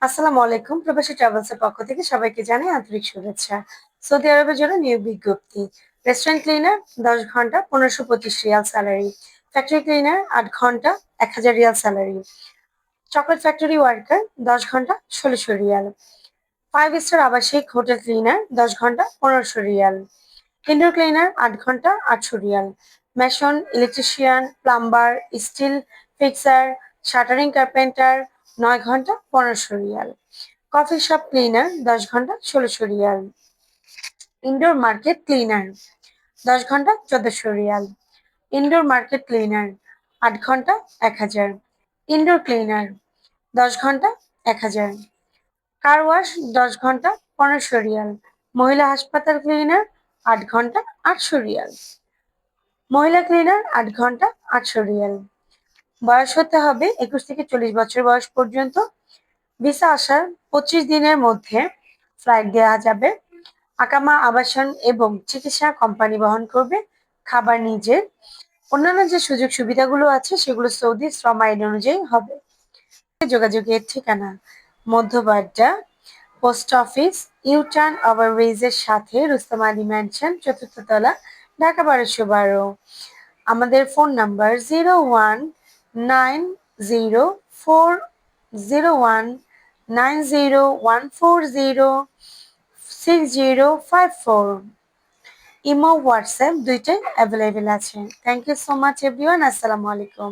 আসসালামু আলাইকুম। প্রবাসী ট্রাভেলস এর পক্ষ থেকে সবাইকে জানাই আন্তরিক শুভেচ্ছা। সৌদি আরবের জন্য নিয়োগ বিজ্ঞপ্তি। রেস্টুরেন্ট ক্লিনার ১০ ঘন্টা ১৫২৫ রিয়াল স্যালারি। ফ্যাক্টরি ক্লিনার ৮ ঘন্টা ১,০০০ Real salary. Chocolate factory worker ১০ ঘন্টা ১৬০০ রিয়াল। 5 স্টার আবাসিক হোটেল ক্লিনার ১০ ঘন্টা ১৫০০ রিয়াল। ইনডোর ক্লিনার ৮ ঘন্টা ৮০০ Real. Mason, electrician, plumber, still fixer, shuttering carpenter ৯ ঘন্টা ১৫০০ রিয়াল। কফি শপ ক্লিনার ১০ ঘন্টা ১৬০০ রিয়াল। ইনডোর মার্কেট ক্লিনার ১০ ঘন্টা ১৪০০ Real. Indoor market cleaner ৮ ঘন্টা ১,০০০। Indoor cleaner ১০ ঘন্টা ১,০০০। Car wash ১০ ঘন্টা ১৫০০ Real. মহিলা হাসপাতাল ক্লিনার ৮ ঘন্টা ৮০০ রিয়াল। মহিলা ক্লিনার ৮ ঘন্টা ৮০০ রিয়াল। বয়স হতে হবে ২১ থেকে ৪০ বছর বয়স পর্যন্ত। ভিসা আসার ২৫ দিনের মধ্যে ফ্লাইট দেওয়া যাবে। আকামা, আবাসন এবং চিকিৎসা কোম্পানি বহন করবে। খাবার নিজের। অন্যান্য যে সুযোগ সুবিধাগুলো আছে সেগুলো সৌদি শ্রম আইন অনুযায়ী হবে। যোগাযোগের ঠিকানা মধ্যবাড্ডা পোস্ট অফিস, ইউটার্ন ওভারব্রিজের সাথে রুস্তম আলী ম্যানশন, ৪র্থ তলা, ঢাকা ১২১২। আমাদের ফোন নাম্বার 01904090140605 ইমো হোয়াটসঅ্যাপ দুইটাই অ্যাভেলেবেল আছে। Thank you so much everyone. আসসালামু আলাইকুম।